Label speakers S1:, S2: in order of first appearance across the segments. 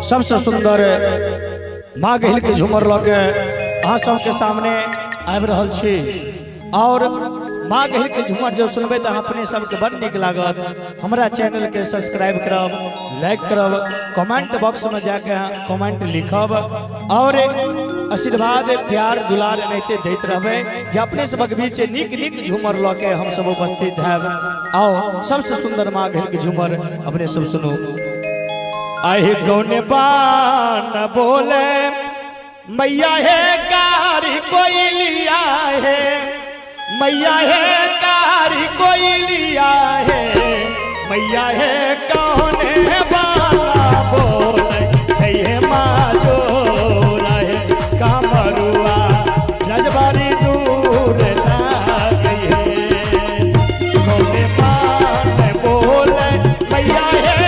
S1: सबसे सुंदर माँ गहिल के झूमर लगे अहाँ सबके सामने आबि रहल छी और माँ गहिल के झूमर जब सुनबे तो अपने सबके बड़ नीक लागत। हमारा चैनल के सब्सक्राइब करब, लाइक करब, कमेंट बॉक्स में जाके कमेंट लिखब और आशीर्वाद प्यार दुलार एनाहिते दैत रहबे जे अपने सबक बीच नीक नीक झूमर लऽ के हम सब उपस्थित हैब। आओ सबसे सुंदर माँ गहिल के झूमर अपने सब सुनो। आहे कौन बान बोले मैया है कारी कोई लिया है, मैया है कारी कोई लिया है, मैया है कौन बाला बोले चाहिए माँ जो रहे कामरुआ रजबारी दूर लागे है। कौन बान बोले मैया है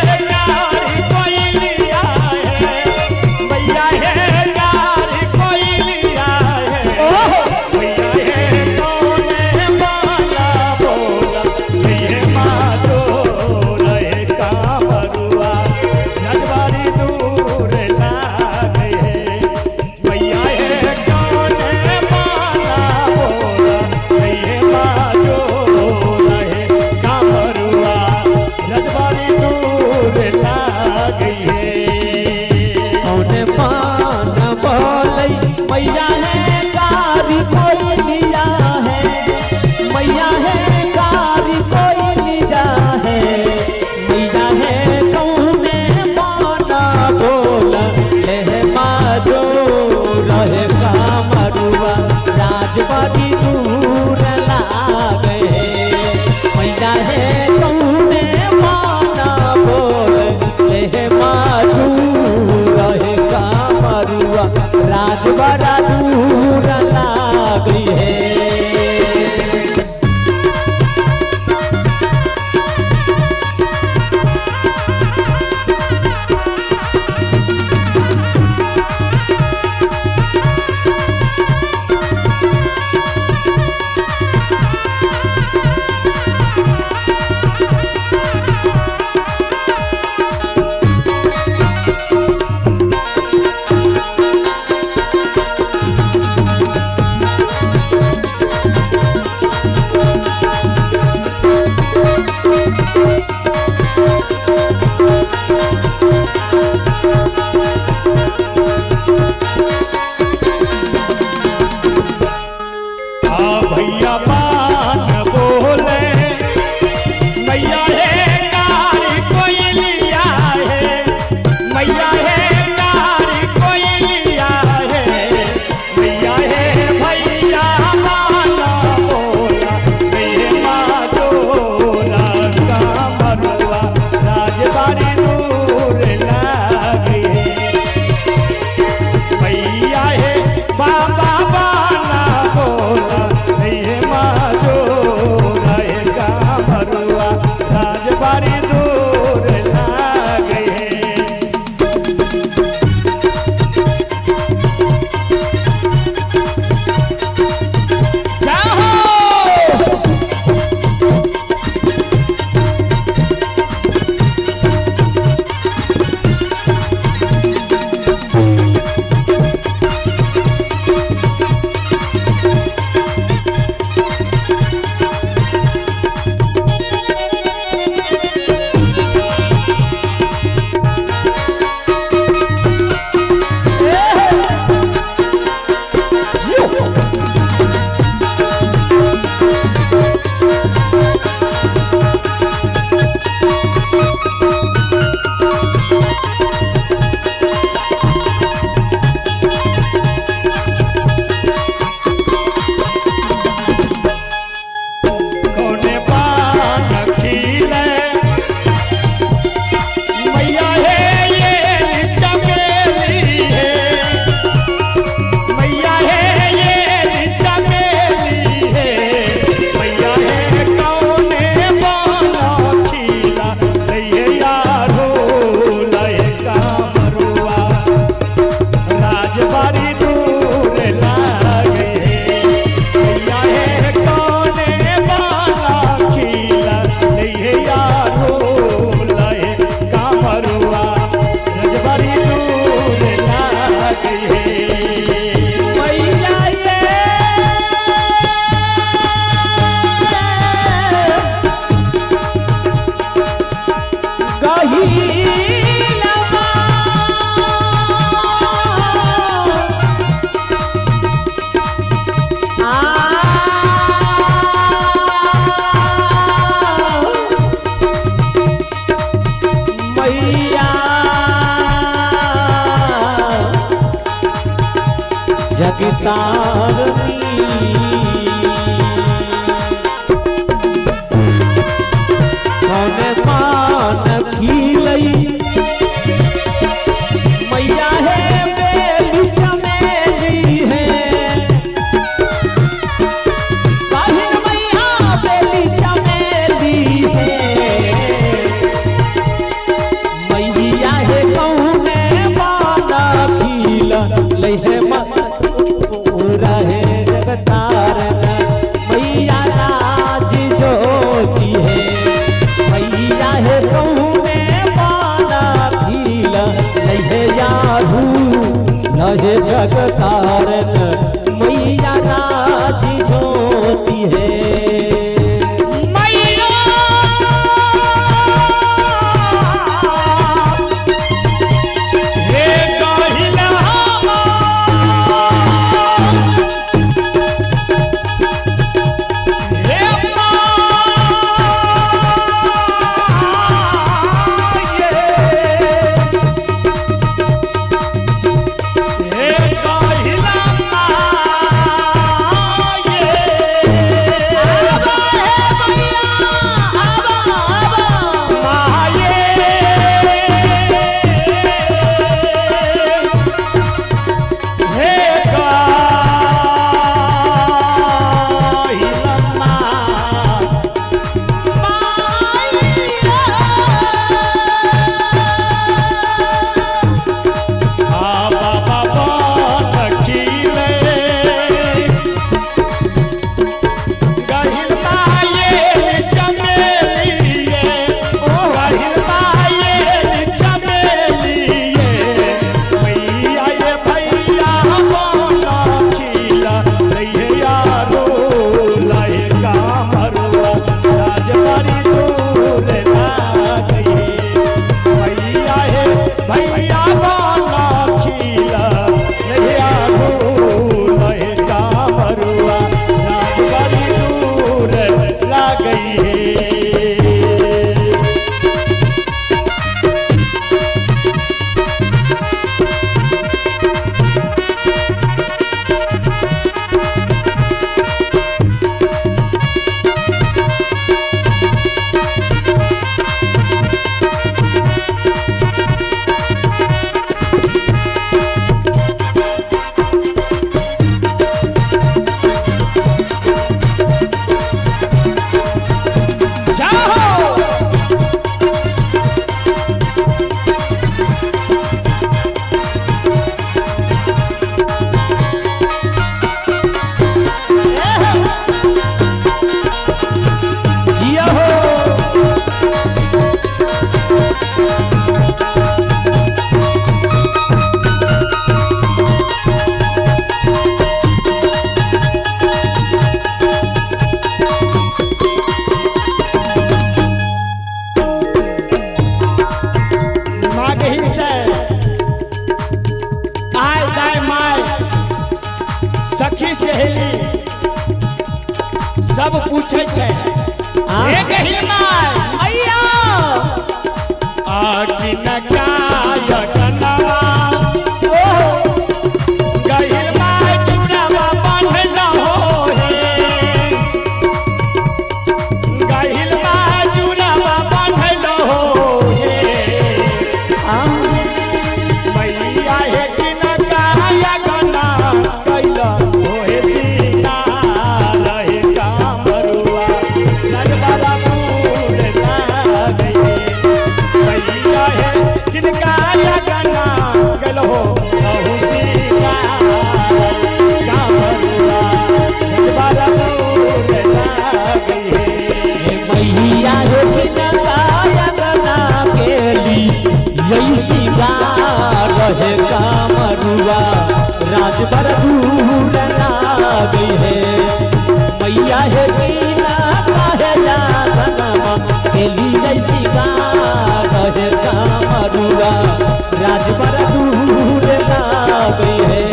S1: राजबारी
S2: जगतारनी कौन पान खिलई मैया है बेली चमेली है काहिन मैया बेली चमेली है मैया है कौने पाना खिला लहे रहे जगतारन मैया राज ज्योति है मैया है कौने पाना खिला लहे यारू लहे जगतारन मैया राज ज्योति है
S1: सखी सहेली सब पूछे छे एक ही माय
S2: मैया
S1: आकी न काय कनवा ओ गहिल माय चुड़ावा बांधल हो हे गहिल माय चुड़ावा बांधल हो हे मैया हे कि न काय कना कैला होए सीता रहे कामरुआ नजबारा फूल ना गई मैया हे जिनका लगना गल हो बहु सीता कामरुआ नजबारा फूल ना गई
S2: मैया हे जिनका लगना केली यही सीधा रहे कामरुआ राज भर दूर गई है मैया है मीना काहे जागनमा केली जैसी गा रहे कामरुआ राज भर दूर गई है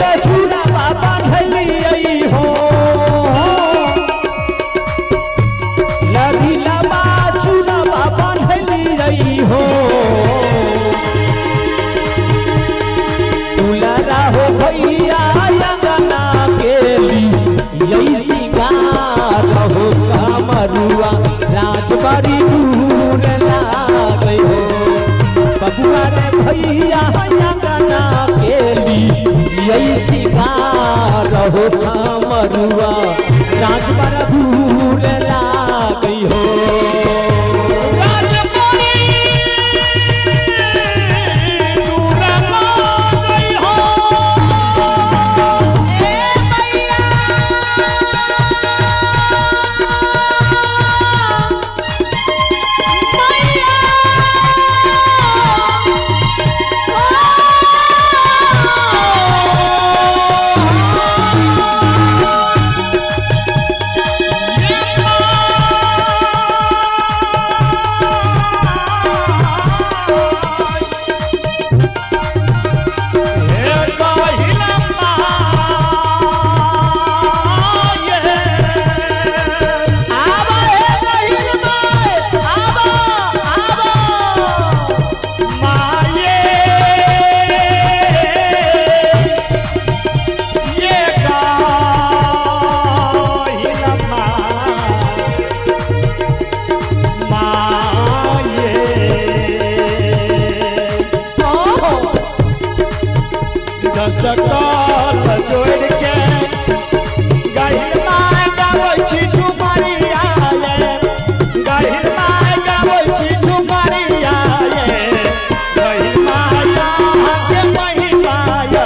S2: के चूड़ा बाबा ढलियई हो लगिला बा चूड़ा बाबा ढलियई हो दुलारा हो भैया अंगना केली यही सिंगार हो कामरुआ राजबाड़ी दूर लागे हो बबुआ रे भैया अंगना केली यही सिंगार हो कामरुआ राजबाड़ी दूर लागे हो
S1: सकल जोड़ के गहिर माय गाबै छी सुपारिया ये गहिर माय गाबै छी सुपारिया ये गहिर माया के महिमा गा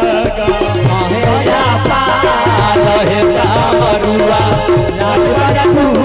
S2: पार है कामरुआ राजबाड़ी